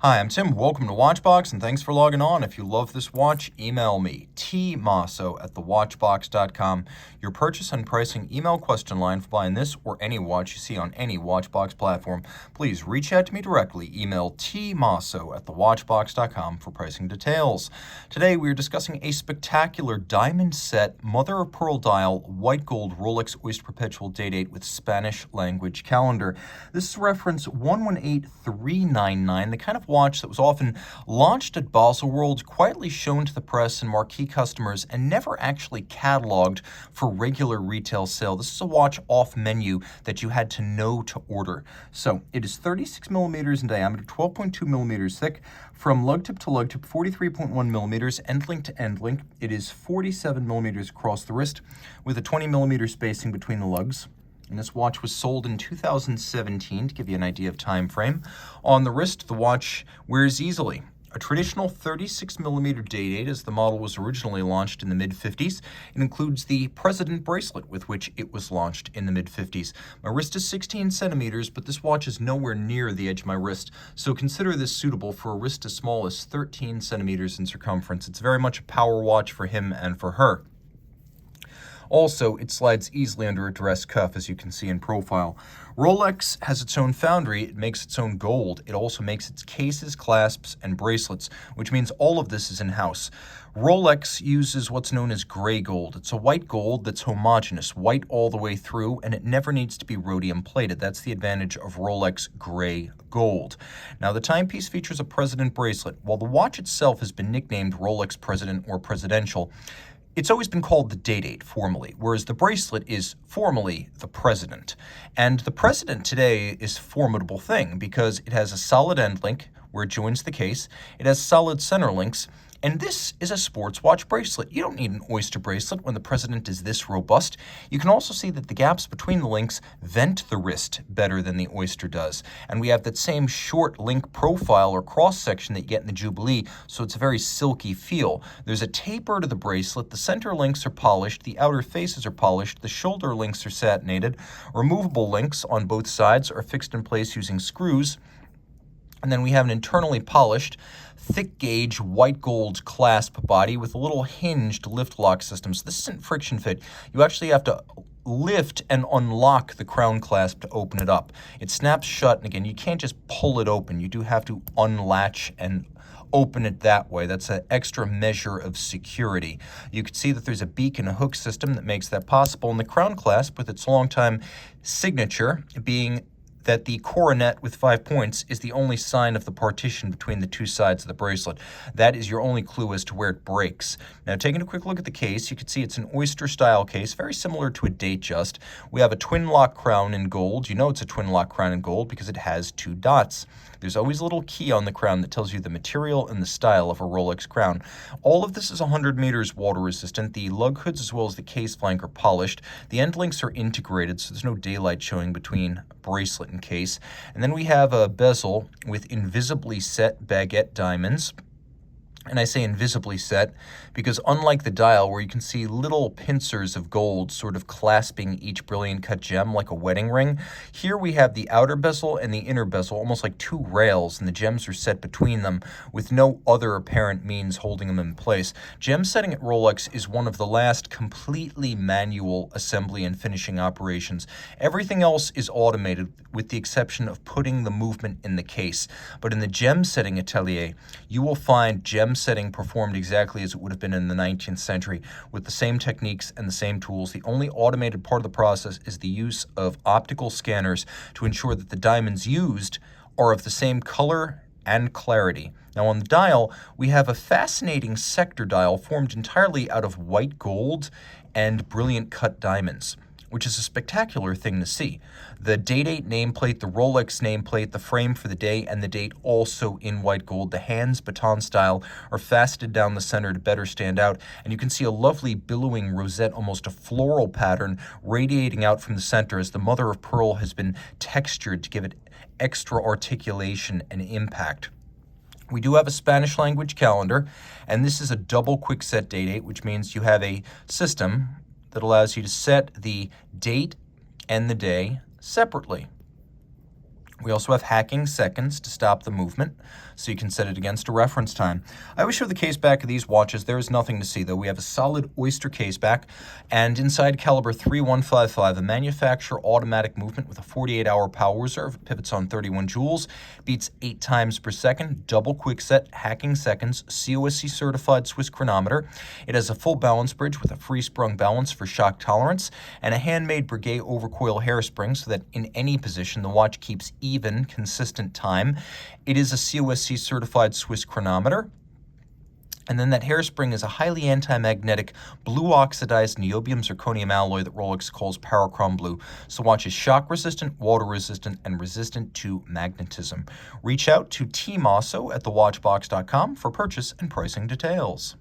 Hi, I'm Tim. Welcome to Watchbox, and thanks for logging on. If you love this watch, email me, tmosso@thewatchbox.com. Your purchase and pricing email question line for buying this or any watch you see on any Watchbox platform. Please reach out to me directly. Email tmosso@thewatchbox.com for pricing details. Today, we are discussing a spectacular diamond set, mother of pearl dial, white gold Rolex Oyster Perpetual Day-Date with Spanish language calendar. This is reference 118399, the kind of watch that was often launched at Basel World, quietly shown to the press and marquee customers, and never actually cataloged for regular retail sale. This is a watch off menu that you had to know to order. So it is 36 millimeters in diameter, 12.2 millimeters thick, from lug tip to lug tip, 43.1 millimeters, end link to end link. It is 47 millimeters across the wrist, with a 20 millimeter spacing between the lugs. And this watch was sold in 2017, to give you an idea of time frame. On the wrist, the watch wears easily. A traditional 36 millimeter day-date, as the model was originally launched in the mid-50s. It includes the President bracelet, with which it was launched in the mid-50s. My wrist is 16 centimeters, but this watch is nowhere near the edge of my wrist, so consider this suitable for a wrist as small as 13 centimeters in circumference. It's very much a power watch for him and for her. Also, it slides easily under a dress cuff, as you can see in profile. Rolex has its own foundry. It makes its own gold. It also makes its cases, clasps, and bracelets, which means all of this is in-house. Rolex uses what's known as gray gold. It's a white gold that's homogeneous, white all the way through, and it never needs to be rhodium plated. That's the advantage of Rolex gray gold. Now, the timepiece features a President bracelet. While the watch itself has been nicknamed Rolex President or Presidential, it's always been called the Day-Date formally, whereas the bracelet is formally the President. And the President today is a formidable thing because it has a solid end link where it joins the case. It has solid center links. And this is a sports watch bracelet. You don't need an Oyster bracelet when the President is this robust. You can also see that the gaps between the links vent the wrist better than the Oyster does. And we have that same short link profile or cross-section that you get in the Jubilee, so it's a very silky feel. There's a taper to the bracelet. The center links are polished. The outer faces are polished. The shoulder links are satinated. Removable links on both sides are fixed in place using screws. And then we have an internally polished, thick gauge, white gold clasp body with a little hinged lift lock system. So this isn't friction fit. You actually have to lift and unlock the crown clasp to open it up. It snaps shut, and again, you can't just pull it open. You do have to unlatch and open it that way. That's an extra measure of security. You can see that there's a beak and a hook system that makes that possible. And the crown clasp, with its longtime signature being that the coronet with 5 points is the only sign of the partition between the two sides of the bracelet. That is your only clue as to where it breaks. Now, taking a quick look at the case, you can see it's an Oyster-style case, very similar to a Datejust. We have a twin-lock crown in gold. You know it's a twin-lock crown in gold because it has 2 dots. There's always a little key on the crown that tells you the material and the style of a Rolex crown. All of this is 100 meters water resistant. The lug hoods as well as the case flank are polished. The end links are integrated, so there's no daylight showing between bracelet and case. And then we have a bezel with invisibly set baguette diamonds. And I say invisibly set because unlike the dial where you can see little pincers of gold sort of clasping each brilliant cut gem like a wedding ring, here we have the outer bezel and the inner bezel almost like 2 rails, and the gems are set between them with no other apparent means holding them in place. Gem setting at Rolex is one of the last completely manual assembly and finishing operations. Everything else is automated with the exception of putting the movement in the case. But in the gem setting atelier, you will find gem setting performed exactly as it would have been in the 19th century with the same techniques and the same tools. The only automated part of the process is the use of optical scanners to ensure that the diamonds used are of the same color and clarity. Now on the dial, we have a fascinating sector dial formed entirely out of white gold and brilliant cut diamonds, which is a spectacular thing to see. The Day-Date nameplate, the Rolex nameplate, the frame for the day, and the date also in white gold. The hands, baton style, are faceted down the center to better stand out, and you can see a lovely billowing rosette, almost a floral pattern, radiating out from the center as the mother of pearl has been textured to give it extra articulation and impact. We do have a Spanish language calendar, and this is a double quick-set day-date, which means you have a system that allows you to set the date and the day separately. We also have hacking seconds to stop the movement, so you can set it against a reference time. I always show the case back of these watches. There is nothing to see, though. We have a solid oyster case back, and inside caliber 3155, a manufacturer automatic movement with a 48-hour power reserve. It pivots on 31 joules, beats 8 times per second, double quickset, hacking seconds, COSC certified Swiss chronometer. It has a full balance bridge with a free-sprung balance for shock tolerance, and a handmade Breguet overcoil hairspring so that in any position the watch keeps even, consistent time. It is a COSC certified Swiss chronometer. And then that hairspring is a highly anti-magnetic blue oxidized niobium zirconium alloy that Rolex calls Parachrom Blue. So watch is shock resistant, water resistant, and resistant to magnetism. Reach out to Team Mosso at thewatchbox.com for purchase and pricing details.